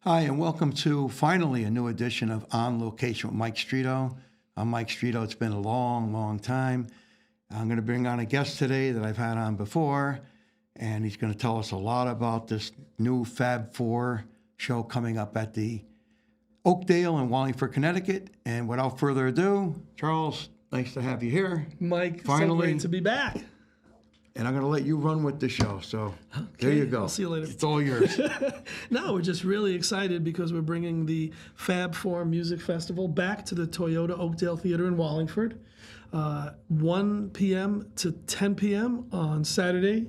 Hi, and welcome to finally a new edition of On Location with Mike Streeto. I'm Mike Streeto. It's been a long, long time. I'm going to bring on a guest today that I've had on before, and he's going to tell us a lot about this new FAB 4 show coming up at the Oakdale in Wallingford, Connecticut. And without further ado, Charles, nice to have you here. Mike, Finally. so great to be back. And I'm going to let you run with the show. So There you go. I'll see you later. It's all yours. No, we're just really excited because we're bringing the FAB 4 Music Festival back to the Toyota Oakdale Theater in Wallingford, 1 p.m. to 10 p.m. on Saturday,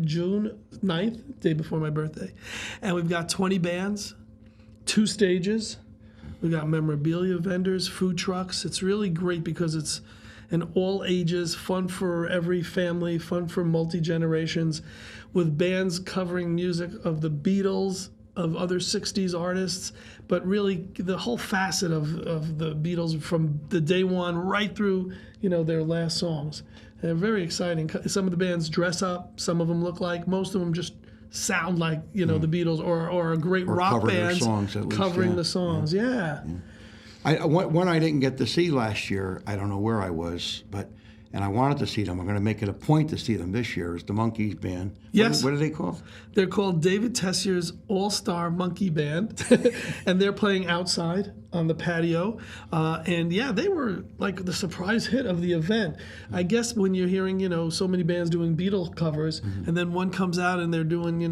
June 9th, day before my birthday. And we've got 20 bands, 2 stages. We've got memorabilia vendors, food trucks. It's really great because it's an all ages, fun for every family, fun for multi-generations, with bands covering music of the Beatles, of other 60s artists, but really the whole facet of the Beatles from the day one right through, their last songs. And they're very exciting. Some of the bands dress up, some of them look like, most of them just sound like, the Beatles or a great rock band covering the songs. Yeah. One I didn't get to see last year, I don't know where I was, and I wanted to see them. I'm going to make it a point to see them this year, is the Monkees Band. Yes. What are they called? They're called David Tessier's All-Star Monkey Band, and they're playing outside on the patio. And yeah, they were like the surprise hit of the event. I guess when you're hearing, so many bands doing Beatles covers, and then one comes out and they're doing,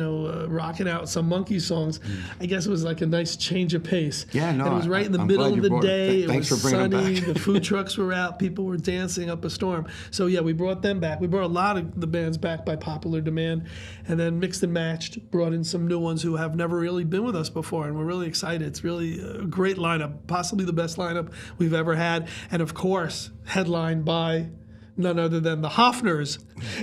rocking out some monkey songs, I guess it was like a nice change of pace. Yeah, no. And it was right in the I'm middle glad of you the brought day. It Thanks was for bringing sunny. them back. The food trucks were out. People were dancing up a storm. So yeah, we brought them back. We brought a lot of the bands back by popular demand, and then mixed and matched, brought in some new ones who have never really been with us before, and we're really excited. It's really a great lineup, possibly the best lineup we've ever had, and of course, headlined by none other than the Hofners.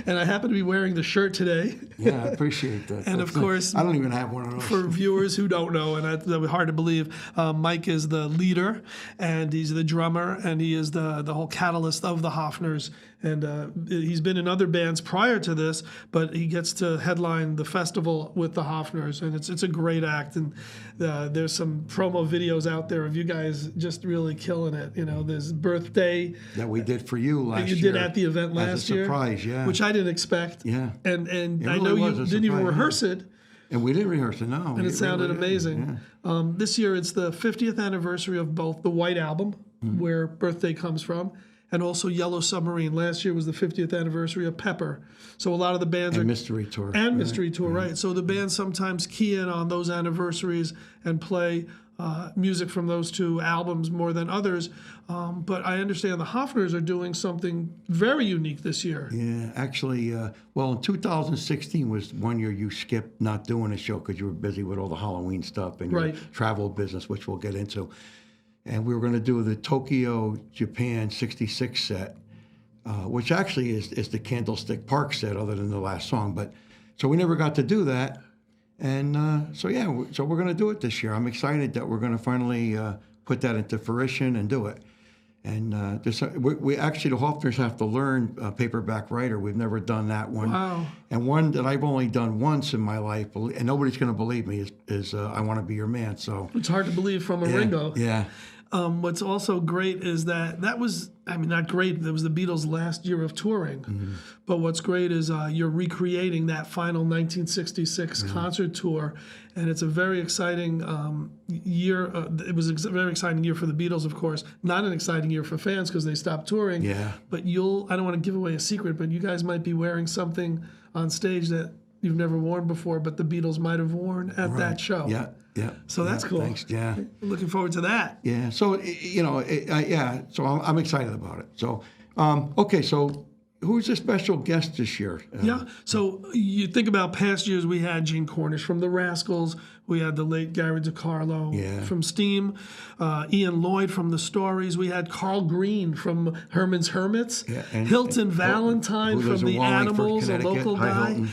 And I happen to be wearing the shirt today. Yeah, I appreciate that. And of course, I don't even have one of those. For viewers who don't know, and that's hard to believe, Mike is the leader, and he's the drummer, and he is the whole catalyst of the Hofners. And he's been in other bands prior to this, but he gets to headline the festival with the Hofners, and it's a great act. And there's some promo videos out there of you guys just really killing it. There's birthday that we did for you last year. You did at the event last year. As a surprise, yeah. Which I didn't expect. Yeah. And really I know you didn't even rehearse it. And we didn't rehearse it, no. And it sounded really amazing. Yeah. This year it's the 50th anniversary of both the White Album, where Birthday comes from, and also Yellow Submarine. Last year was the 50th anniversary of Pepper. So a lot of the bands and Mystery Tour. And Mystery Tour, right. So the bands sometimes key in on those anniversaries and play music from those two albums more than others. But I understand the Hofners are doing something very unique this year. Yeah, actually, in 2016 was one year you skipped not doing a show because you were busy with all the Halloween stuff and your travel business, which we'll get into. And we were going to do the Tokyo, Japan 66 set, which actually is the Candlestick Park set other than the last song. So we never got to do that. And so we're going to do it this year. I'm excited that we're going to finally put that into fruition and do it. And we actually, the Hofners have to learn paperback writer. We've never done that one. Wow. And one that I've only done once in my life, and nobody's going to believe me, is I Want to Be Your Man. So it's hard to believe from a Ringo. Yeah. What's also great is that was, not great, that was the Beatles' last year of touring. Mm-hmm. But what's great is you're recreating that final 1966 concert tour. And it's a very exciting year. It was a very exciting year for the Beatles, of course. Not an exciting year for fans because they stopped touring. Yeah. But I don't want to give away a secret, but you guys might be wearing something on stage that you've never worn before, but the Beatles might have worn at that show. Yeah. Yeah. So that's cool. Thanks. Yeah. Looking forward to that. Yeah. So, so I'm excited about it. So, okay. So who's the special guest this year? So you think about past years, we had Gene Cornish from the Rascals. We had the late Gary DiCarlo from Steam, Ian Lloyd from the Stories. We had Carl Green from Herman's Hermits, and Hilton Valentine from the Animals, a local guy.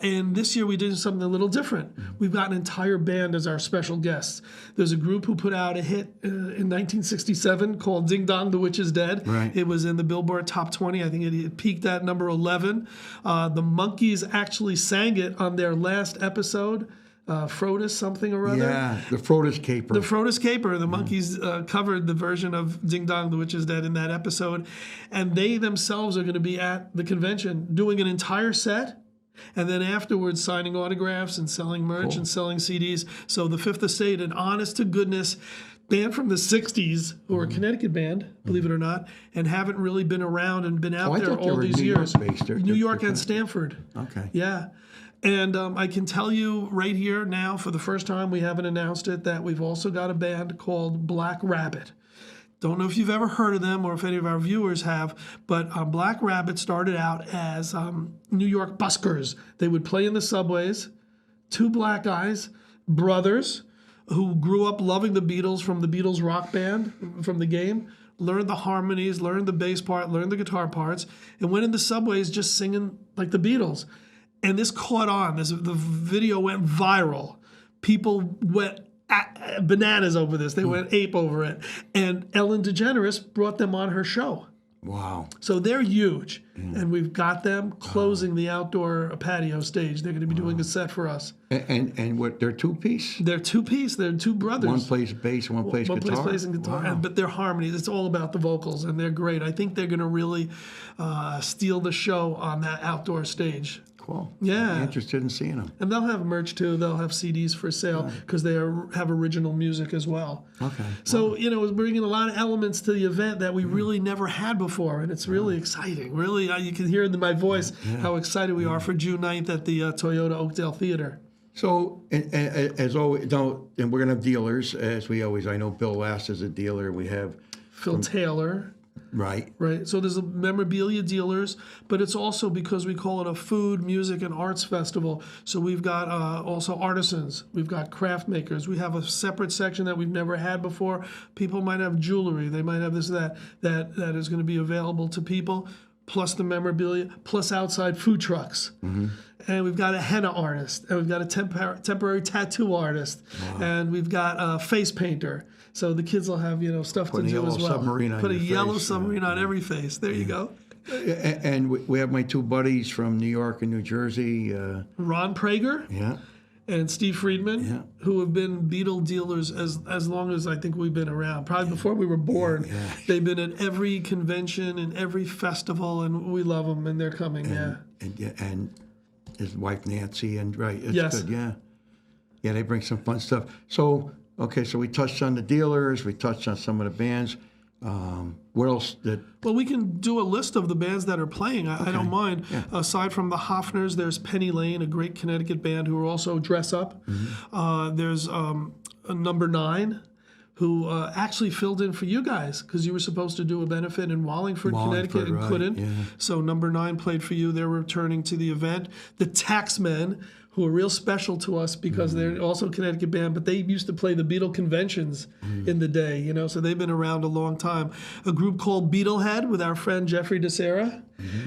And this year we did something a little different. We've got an entire band as our special guests. There's a group who put out a hit in 1967 called Ding Dong, the Witch is Dead. Right. It was in the Billboard Top 20. I think it peaked at number 11. The Monkees actually sang it on their last episode. Frodis something or other. Yeah, the Frodis Caper. The Frodis Caper. The Monkees covered the version of Ding Dong, the Witch is Dead in that episode. And they themselves are going to be at the convention doing an entire set. And then afterwards signing autographs and selling merch and selling CDs. So the Fifth Estate, an honest to goodness band from the 60s, who are a Connecticut band, believe it or not, and haven't really been around and been out there all these years. New York and Stanford. Okay. Yeah. And I can tell you right here now, for the first time, we haven't announced it, that we've also got a band called Black Rabbit. Don't know if you've ever heard of them or if any of our viewers have, but Black Rabbit started out as New York buskers. They would play in the subways, two black guys, brothers, who grew up loving the Beatles from the Beatles rock band, from the game, learned the harmonies, learned the bass part, learned the guitar parts, and went in the subways just singing like the Beatles. And this caught on. The video went viral. People went bananas over this. They went ape over it. And Ellen DeGeneres brought them on her show. Wow. So they're huge. And we've got them closing the outdoor patio stage. They're going to be doing a set for us. And what, they're two-piece? They're two-piece. They're two brothers. One plays bass, one plays guitar? One plays guitar. Wow. But their harmonies, it's all about the vocals, and they're great. I think they're going to really steal the show on that outdoor stage. Cool. Yeah. I'm interested in seeing them. And they'll have merch too. They'll have CDs for sale because they have original music as well. Okay. So, it's bringing a lot of elements to the event that we really never had before. And it's really exciting. Really, you can hear in my voice how excited we are for June 9th at the Toyota Oakdale Theater. So, as always, and we're going to have dealers, as we always, I know Bill Last is a dealer. We have Phil Taylor. Right. So there's a memorabilia dealers, but it's also because we call it a food, music, and arts festival. So we've got also artisans. We've got craft makers. We have a separate section that we've never had before. People might have jewelry. They might have this, that is going to be available to people, plus the memorabilia, plus outside food trucks. And we've got a henna artist, and we've got a temporary tattoo artist, and we've got a face painter. So the kids will have, stuff to do as well. Put a yellow submarine on every face. There you go. And we have my two buddies from New York and New Jersey. Ron Prager. Yeah. And Steve Friedman, who have been Beatle dealers as long as I think we've been around, probably before we were born. They've been at every convention and every festival, and we love them, and they're coming. And his wife Nancy, and it's yes. good. Yeah, they bring some fun stuff. So. Okay, so we touched on the dealers, we touched on some of the bands. What else? Well, we can do a list of the bands that are playing. I don't mind. Yeah. Aside from the Hoffners, there's Penny Lane, a great Connecticut band who are also dress up. There's Number 9, who actually filled in for you guys because you were supposed to do a benefit in Wallingford, Connecticut, and couldn't. Yeah. So Number 9 played for you. They're returning to the event. The Taxmen, who are real special to us because they're also a Connecticut band, but they used to play the Beatle conventions in the day, so they've been around a long time. A group called Beetlehead with our friend Jeffrey DeSera,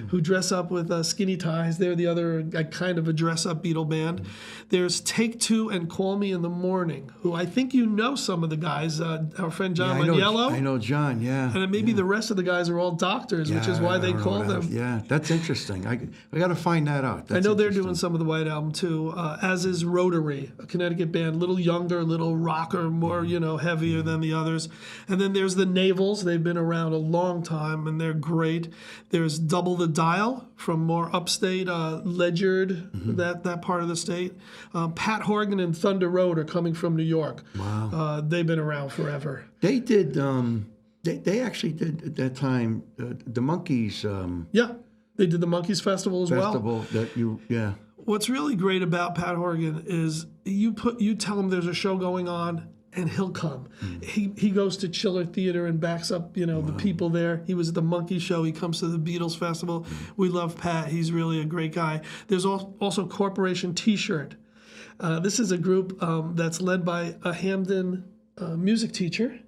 who dress up with skinny ties. They're the other kind of a dress-up Beatle band. There's Take Two and Call Me in the Morning, who I think some of the guys. Our friend John Maniello. I know John, yeah. And maybe the rest of the guys are all doctors, which is why they call them. Yeah, that's interesting. I got to find that out. I know they're doing some of the White Album too. As is Rotary, a Connecticut band, a little younger, a little rocker, more heavier than the others. And then there's the Navels. They've been around a long time, and they're great. There's Double the Dial from more upstate, Ledyard, that part of the state. Pat Horgan and Thunder Road are coming from New York. Wow. They've been around forever. They did. They actually did at that time the Monkees. They did the Monkees Festival as well. What's really great about Pat Horgan is you tell him there's a show going on, and he'll come. He goes to Chiller Theater and backs up, the people there. He was at the Monkey Show. He comes to the Beatles Festival. We love Pat. He's really a great guy. There's also Corporation T-Shirt. This is a group that's led by a Hamden music teacher.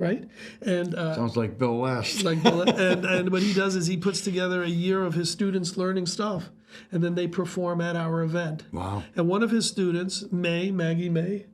Right? And sounds like Bill Last. And what he does is he puts together a year of his students learning stuff, and then they perform at our event. Wow. And one of his students, Maggie May,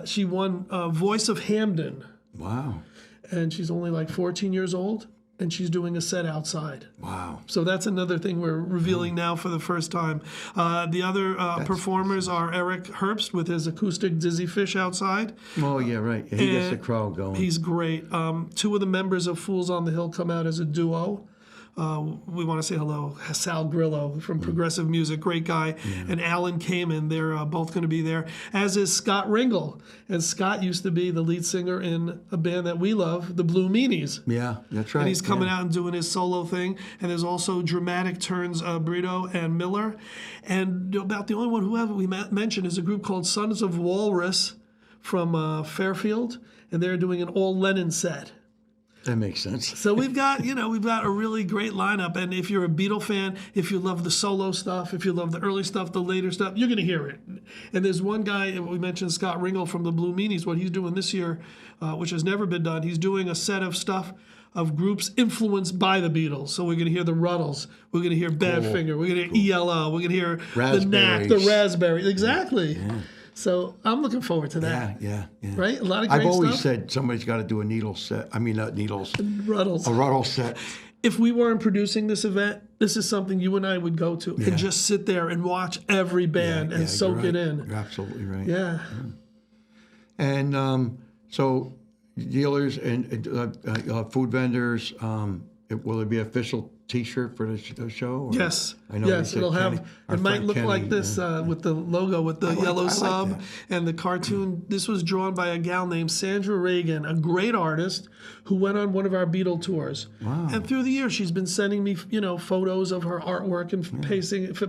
she won Voice of Hamden. Wow. And she's only like 14 years old. and she's doing a set outside. Wow. So that's another thing we're revealing now for the first time. The other performers are Eric Herbst with his acoustic Dizzy Fish outside. Oh, yeah, right. He gets the crowd going. He's great. Two of the members of Fools on the Hill come out as a duo. We want to say hello, Sal Grillo from Progressive Music, great guy, and Alan Kamen. They're both going to be there, as is Scott Ringel. And Scott used to be the lead singer in a band that we love, the Blue Meanies. Yeah, that's right. And he's coming out and doing his solo thing. And there's also Dramatic Turns, Brito and Miller. And about the only one who we mentioned is a group called Sons of Walrus from Fairfield, and they're doing an all Lennon set. That makes sense. So we've got a really great lineup. And if you're a Beatle fan, if you love the solo stuff, if you love the early stuff, the later stuff, you're going to hear it. And there's one guy, we mentioned Scott Ringel from the Blue Meanies, what he's doing this year, which has never been done. He's doing a set of stuff of groups influenced by the Beatles. So we're going to hear the Ruddles. We're going to hear Badfinger. We're going to hear ELO. We're going to hear the Knack, the Raspberry. Exactly. Yeah. So I'm looking forward to that. Yeah. Right? A lot of great stuff. I've always said somebody's got to do a needle set. I mean, not needles. Ruddles. A Ruddle set. If we weren't producing this event, this is something you and I would go to and just sit there and watch every band and soak it in. You're absolutely right. Yeah. And so dealers and food vendors, will it be official T-shirt for the show? Or? Yes. I know. Yes, it'll have. It might look like this with the logo, with the yellow sub and the cartoon. This was drawn by a gal named Sandra Reagan, a great artist who went on one of our Beatle tours. Wow. And through the years, she's been sending me, photos of her artwork and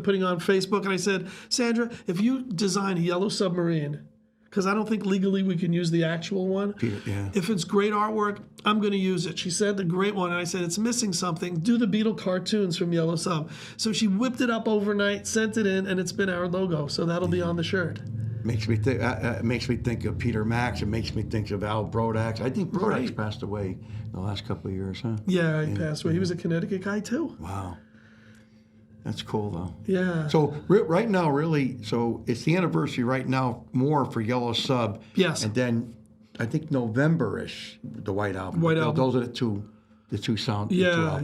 putting on Facebook. And I said, Sandra, if you design a yellow submarine, because I don't think legally we can use the actual one. Yeah. If it's great artwork, I'm going to use it. She said the great one, and I said, it's missing something. Do the Beatle cartoons from Yellow Sub. So she whipped it up overnight, sent it in, and it's been our logo. So that'll be on the shirt. Makes me think of Peter Max. It makes me think of Al Brodax. I think Brodax passed away in the last couple of years, huh? Yeah, he passed away. He was a Connecticut guy, too. Wow. That's cool, though. Yeah. So right now, so it's the anniversary right now more for Yellow Sub. Yes. And then I think November-ish, the White Album. Those are the two sound. Yeah.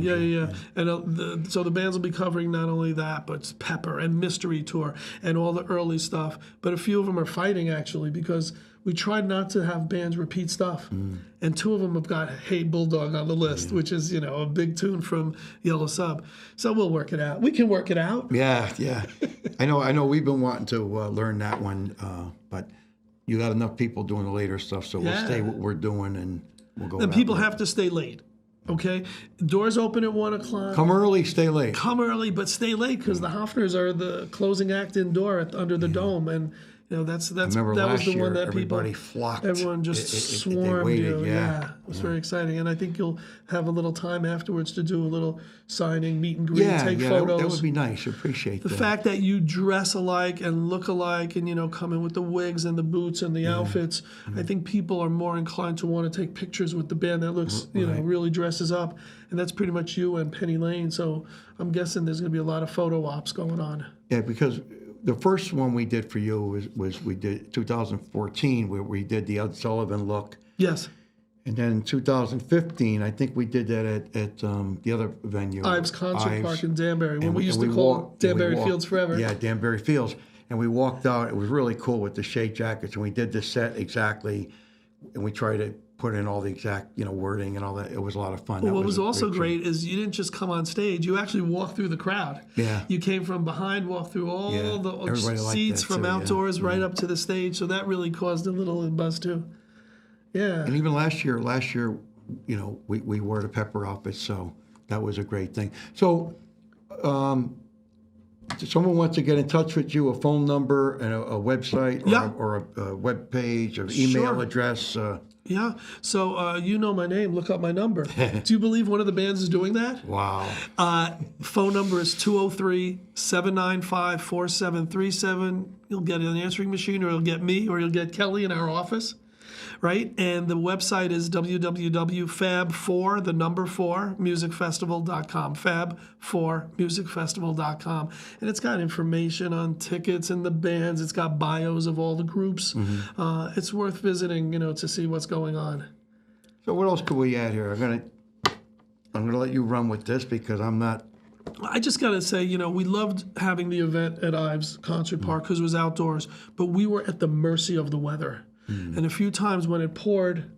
And so the bands will be covering not only that, but Pepper and Mystery Tour and all the early stuff. But a few of them are fighting, actually, because we tried not to have bands repeat stuff. And two of them have got Hey Bulldog on the list, which is, a big tune from Yellow Sub. So we'll work it out. We can work it out. Yeah. I know we've been wanting to learn that one, but you got enough people doing the later stuff, so we'll stay what we're doing and we'll go. And people have to stay late. Okay? Doors open at 1 o'clock. Come early, stay late. Come early, but stay late, because the Hoffners are the closing act indoor under the dome. And that was the one that everybody flocked. Everyone just swarmed. It was very exciting, and I think you'll have a little time afterwards to do a little signing, meet and greet, take photos. That would be nice. Appreciate the fact that you dress alike and look alike, and come in with the wigs and the boots and the outfits. I think people are more inclined to want to take pictures with the band that looks, really dresses up, and that's pretty much you and Penny Lane. So I'm guessing there's going to be a lot of photo ops going on. Yeah, because the first one we did for you was we did 2014, where we did the Ed Sullivan look. Yes. And then in 2015, I think we did that at the other venue. Ives Concert Park in Danbury, when we used to call Danbury Fields forever. Yeah, Danbury Fields. And we walked out. It was really cool with the shade jackets. And we did the set exactly. And we tried to put in all the exact, wording and all that. It was a lot of fun. Well, what was also great is you didn't just come on stage. You actually walked through the crowd. Yeah. You came from behind, walked through all the seats from outdoors right up to the stage. So that really caused a little buzz too. Yeah. And even last year, we wore the Pepper outfits, so that was a great thing. So, someone wants to get in touch with you, a phone number and a website or a web page, or email address. Yeah. So you know my name. Look up my number. Do you believe one of the bands is doing that? Wow. Phone number is 203-795-4737. You'll get an answering machine, or you'll get me, or you'll get Kelly in our office. Right? And the website is www.fab4musicfestival.com. fab4musicfestival.com. And it's got information on tickets and the bands. It's got bios of all the groups. It's worth visiting, to see what's going on. So what else could we add here? going to let you run with this because I'm not. I just got to say, we loved having the event at Ives Concert Park because it was outdoors, but we were at the mercy of the weather. And a few times when it poured,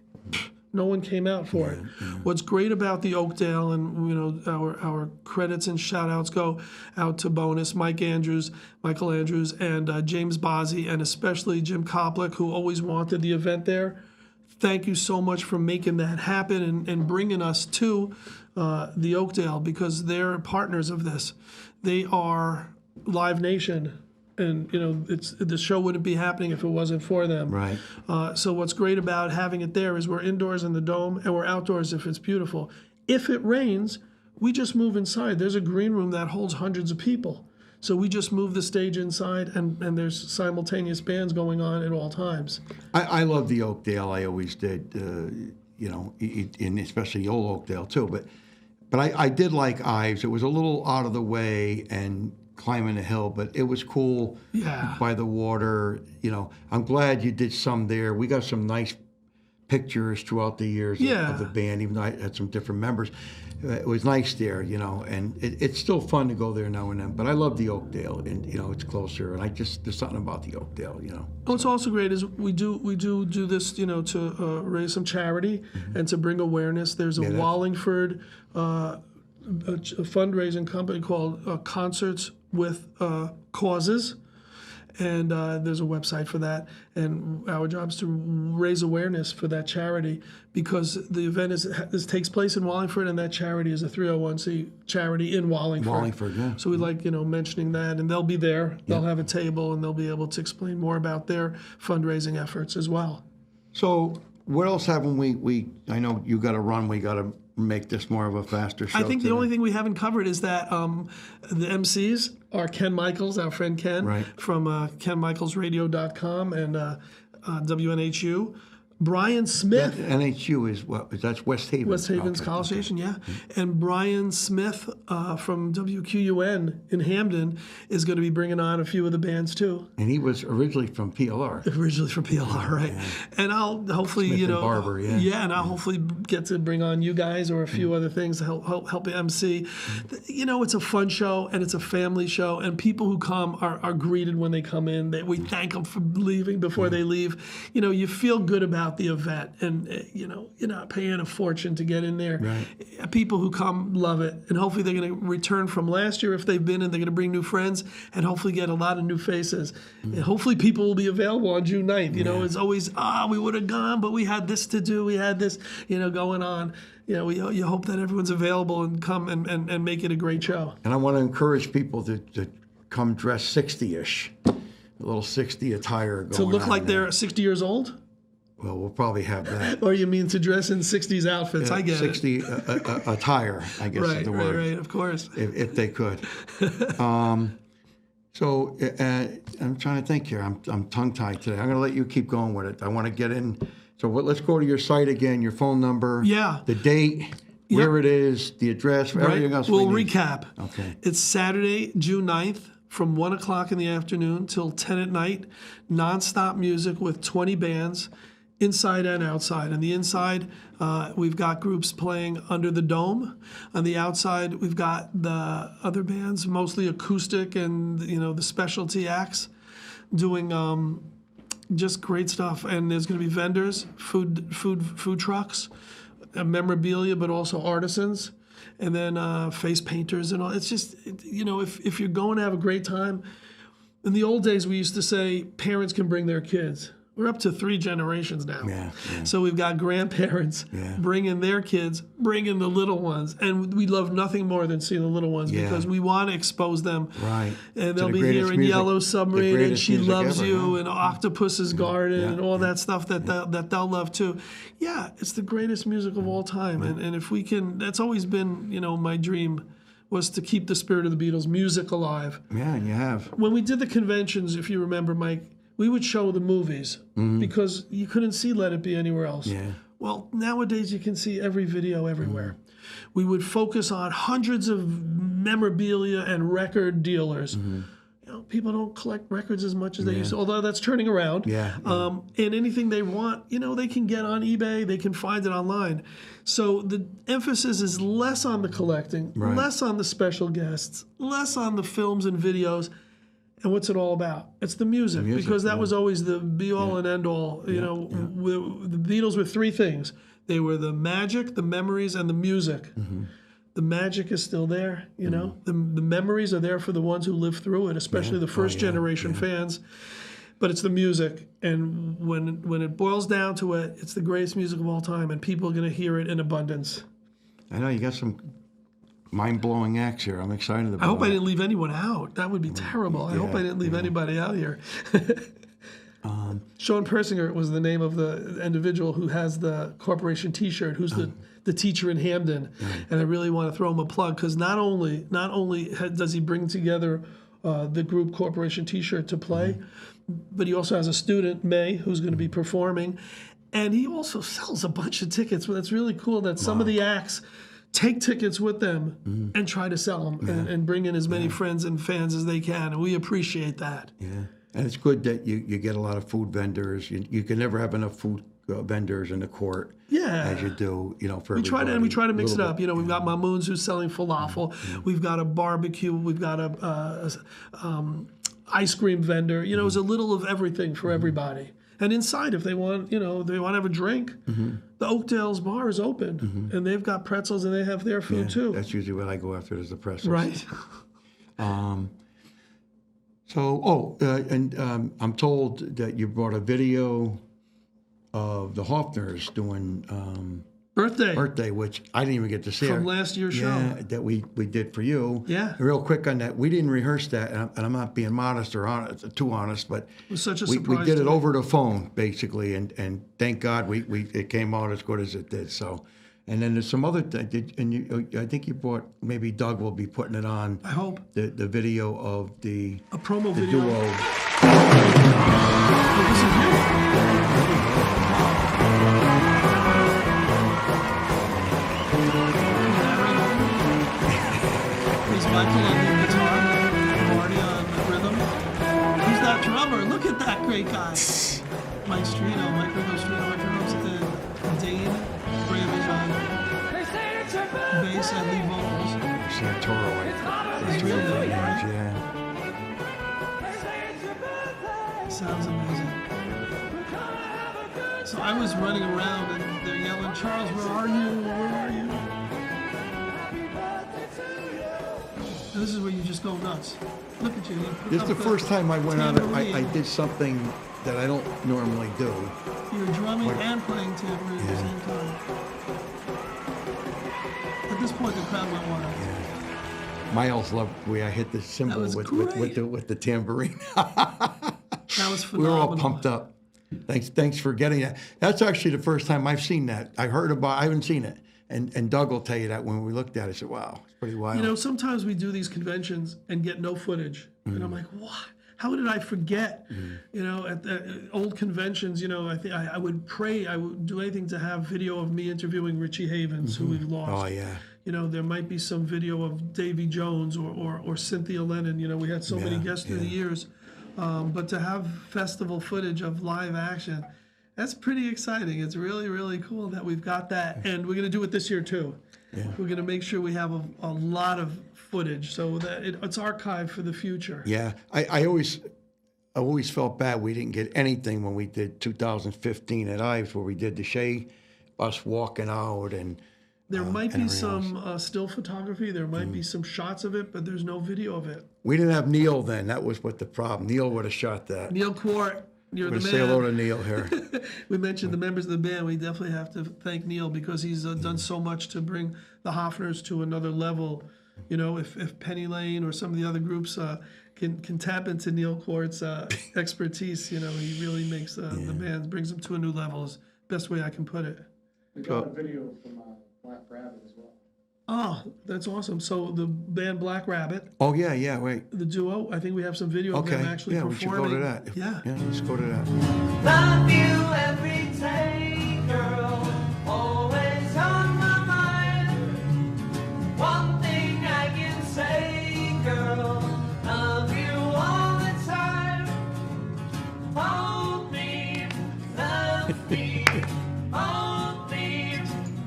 no one came out for it. What's great about the Oakdale, and our credits and shout outs go out to Bonus, Michael Andrews, and James Bozzi, and especially Jim Koplick, who always wanted the event there. Thank you so much for making that happen and bringing us to the Oakdale, because they're partners of this. They are Live Nation, and the show wouldn't be happening if it wasn't for them. Right. So what's great about having it there is we're indoors in the dome and we're outdoors if it's beautiful. If it rains, we just move inside. There's a green room that holds hundreds of people. So we just move the stage inside, and there's simultaneous bands going on at all times. I love the Oakdale. I always did, and especially the old Oakdale too. But I did like Ives. It was a little out of the way and climbing a hill, but it was cool. Yeah. By the water. I'm glad you did some there. We got some nice pictures throughout the years of the band, even though I had some different members. It was nice there, and it's still fun to go there now and then. But I love the Oakdale, and it's closer, and there's something about the Oakdale, What's also great is we do this, to raise some charity and to bring awareness. There's a Wallingford a fundraising company called Concerts with Causes. And there's a website for that. And our job is to raise awareness for that charity, because the event takes place in Wallingford, and that charity is a 301c charity in Wallingford. Wallingford, yeah. So we like, mentioning that. And they'll be there. They'll have a table, and they'll be able to explain more about their fundraising efforts as well. So what else haven't we I know you got to run. We got to make this more of a faster show. I think the only thing we haven't covered is that the MCs are Ken Michaels, our friend Ken, from KenMichaelsRadio.com and WNHU. Brian Smith. NHU is what? That's West Haven. West Haven's College Station, yeah. And Brian Smith from WQUN in Hamden is going to be bringing on a few of the bands too. And he was originally from PLR. Originally from PLR, right? Yeah. And I'll hopefully, Smith and Barber, and I'll hopefully get to bring on you guys or a few other things to help MC. It's a fun show and it's a family show, and people who come are greeted when they come in. We thank them for leaving before they leave. You feel good about the event, and you're not paying a fortune to get in there. Right. People who come love it, and hopefully they're going to return from last year if they've been, and they're going to bring new friends and hopefully get a lot of new faces. And hopefully people will be available on June 9th. It's always we would have gone, but we had this to do, we had this going on. You hope that everyone's available and come and make it a great show. And I want to encourage people to come dressed 60-ish, a little 60 attire going on. To look like they're 60 years old? Well, we'll probably have that. Or you mean to dress in 60s outfits? I get 60 attire, I guess is the word. Right, of course. If they could. So I'm trying to think here. I'm tongue-tied today. I'm going to let you keep going with it. I want to get in. So let's go to your site again, your phone number, the date, where it is, the address, everything else We'll we need. recap. Okay. It's Saturday, June 9th. From 1 o'clock in the afternoon till 10 at night, nonstop music with 20 bands, inside and outside. On the inside, we've got groups playing under the dome. On the outside, we've got the other bands, mostly acoustic and the specialty acts, doing just great stuff. And there's going to be vendors, food trucks, memorabilia, but also artisans. And then face painters and all. It's just, if you're going to have a great time. In the old days, we used to say parents can bring their kids. We're up to 3 generations now. Yeah. So we've got grandparents bringing their kids, bringing the little ones. And we love nothing more than seeing the little ones because we want to expose them. Right. And they'll be here in Yellow Submarine and She Loves You and Octopus's Garden and all that stuff that they'll love too. Yeah, it's the greatest music of all time. And if we can, that's always been, my dream, was to keep the spirit of the Beatles music alive. Yeah, and you have. When we did the conventions, if you remember, Mike, we would show the movies because you couldn't see Let It Be anywhere else. Yeah. Well, nowadays you can see every video everywhere. We would focus on hundreds of memorabilia and record dealers. people don't collect records as much as they used to, although that's turning around. Yeah. And anything they want, they can get on eBay, they can find it online. So the emphasis is less on the collecting, less on the special guests, less on the films and videos. And what's it all about? It's the music, because that was always the be-all and end-all. The Beatles were three things. They were the magic, the memories, and the music. The magic is still there, The memories are there for the ones who lived through it, especially the first generation fans. But it's the music, and when it boils down to it, it's the greatest music of all time, and people are going to hear it in abundance. I know you got some mind-blowing acts here. I'm excited about it. I hope I didn't leave anyone out. That would be terrible. I hope I didn't leave anybody out here. Sean Persinger was the name of the individual who has the corporation T-shirt, who's the teacher in Hamden. And I really want to throw him a plug, because not only does he bring together the group Corporation T-shirt to play, but he also has a student, May, who's going to be performing. And he also sells a bunch of tickets. Well, that's really cool that some of the acts take tickets with them and try to sell them and bring in as many friends and fans as they can. And we appreciate that. Yeah. And it's good that you get a lot of food vendors. You can never have enough food vendors in the court as you do, for we try to mix it up. We've got Mamoon's who's selling falafel. We've got a barbecue. We've got a ice cream vendor. It's a little of everything for everybody. And inside, if they want, they want to have a drink, the Oakdale's bar is open, and they've got pretzels and they have their food too. That's usually what I go after is the pretzels. Right. I'm told that you brought a video of the Hoffners doing birthday, which I didn't even get to see from last year's show that we did for you. Yeah. Real quick on that, we didn't rehearse that, and I'm not being modest or too honest, but it was such a surprise. We did it over the phone basically, and thank God it came out as good as it did. So. And then there's some other thing, I think you brought, maybe Doug will be putting it on. I hope. The video of a promo video. Duo. This is you. Here's Michael on the guitar, Marty on the rhythm. Who's that drummer? Look at that great guy. Mike Streeto, Mike Rivers, and Dane. Bass and lead vocals. Santoro, It's really good, right? Yeah. Sounds amazing. So I was running around and they're yelling, Charles, where are you? Where are you? And this is where you just go nuts. Look at you. This is the first time I went out. I did something that I don't normally do. You were drumming and playing tambourine at the same time. At this point, the crowd went wild. Yeah. Miles loved the way I hit the cymbal with the tambourine. That was phenomenal. We were all pumped up. Thanks for getting that. That's actually the first time I've seen that. I haven't seen it. And Doug will tell you that when we looked at it, I said, wow, it's pretty wild. Sometimes we do these conventions and get no footage. And I'm like, what? How did I forget? At the old conventions, I would pray, I would do anything to have video of me interviewing Richie Havens, who we've lost. Oh, yeah. There might be some video of Davy Jones or Cynthia Lennon. We had so many guests through the years. But to have festival footage of live action, that's pretty exciting. It's really, really cool that we've got that. And we're going to do it this year, too. Yeah. We're going to make sure we have a lot of footage so that it's archived for the future. Yeah. I always felt bad we didn't get anything when we did 2015 at Ives, where we did the Shea bus walking out. And there might be some still photography. There might be some shots of it, but there's no video of it. We didn't have Neil then. That was what the problem. Neil would have shot that. Neil Quart. You're the man. Say hello to Neil here. We mentioned the members of the band. We definitely have to thank Neil because he's done so much to bring the Hoffners to another level. If Penny Lane or some of the other groups can tap into Neil Quart's expertise, he really makes the band, brings them to a new level. Is the best way I can put it. We got a video from Black Rabbit as well. Oh, that's awesome. So the band Black Rabbit. Oh, yeah, wait. The duo, I think we have some video of them actually performing. We should go to that. Yeah, let's go to that. Love you every day, girl, always on my mind. One thing I can say, girl, love you all the love me, hold me,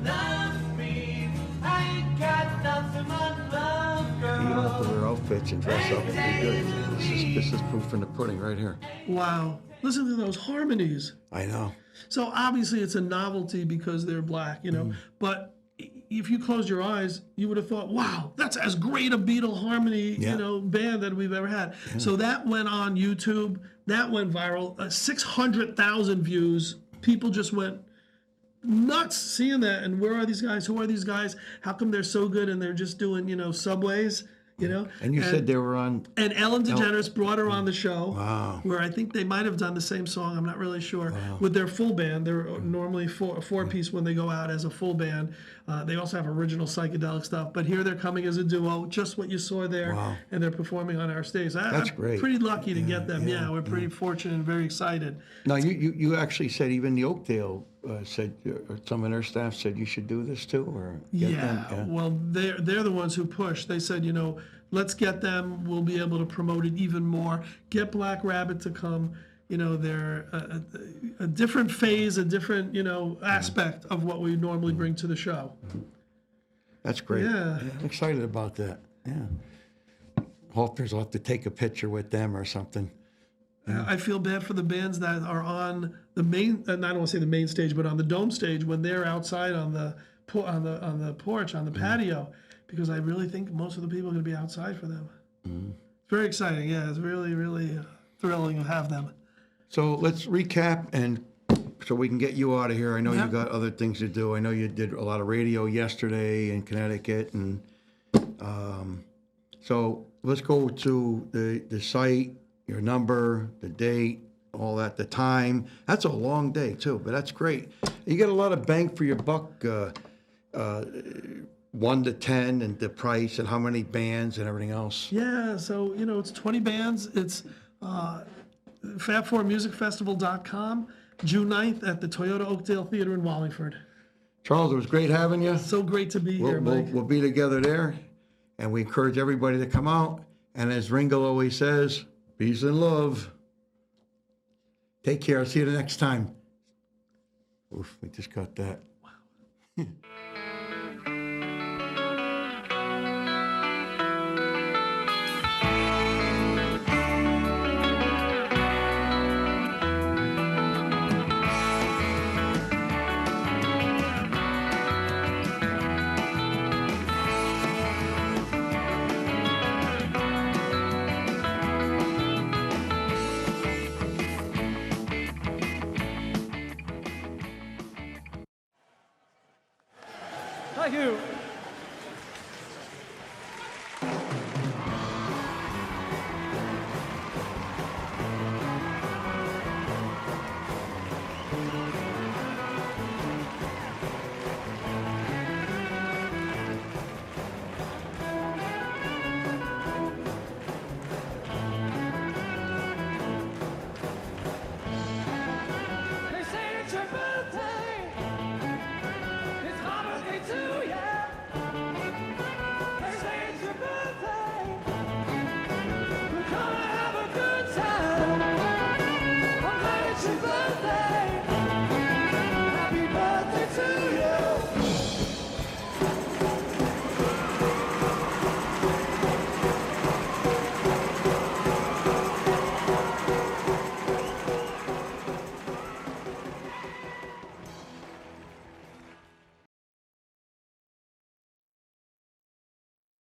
love me. I ain't got nothing but love, You don't have to girl. wear outfits and dress up and be good. This is proof in the pudding right here. Wow. Listen to those harmonies. I know. So obviously it's a novelty because they're black, you know, but if you closed your eyes, you would have thought, wow, that's as great a Beatle harmony, Yeah. you know, band that we've ever had. So that went on YouTube. That went viral. 600,000 views. People just went nuts seeing that. And where are these guys? Who are these guys? How come they're so good and they're just doing, you know, subways, you know? And you said they were on. And Ellen DeGeneres brought her on the show, Wow. where I think they might have done the same song. I'm not really sure. With their full band, they're normally a four-piece when they go out as a full band. They also have original psychedelic stuff, but here they're coming as a duo, just what you saw there, Wow. and they're performing on our stage. That's I'm great. pretty lucky to get them. Yeah, we're pretty fortunate and very excited. Now, you actually said even the Oakdale said, or some of their staff said you should do this too, or get Yeah, them? well, they're the ones who push. They said, you know, let's get them. We'll be able to promote it even more. Get Black Rabbit to come. You know, they're a different phase, a different, you know, aspect of what we normally bring to the show. That's great. Yeah. I'm excited about that. Yeah. Hopefully, I'll have to take a picture with them or something. I feel bad for the bands that are on the main, I don't want to say the main stage, but on the dome stage when they're outside on the porch, on the patio, because I really think most of the people are going to be outside for them. It's very exciting. Yeah, it's really, really thrilling to have them. So let's recap, and so we can get you out of here. I know Yeah. you got other things to do. I know you did a lot of radio yesterday in Connecticut, and so let's go to the site, your number, the date, all that, the time. That's a long day too, but that's great. You get a lot of bang for your buck. 1 to 10 and the price and how many bands and everything else. Yeah, so, you know, it's 20 bands. It's FAB4musicfestival.com, June 9th at the Toyota Oakdale Theater in Wallingford. Charles, it was great having you. So great to be here, Mike. We'll be together there, and we encourage everybody to come out. And as Ringo always says, peace and love. Take care. See you the next time. Oof, we just got that. Wow. Thank you.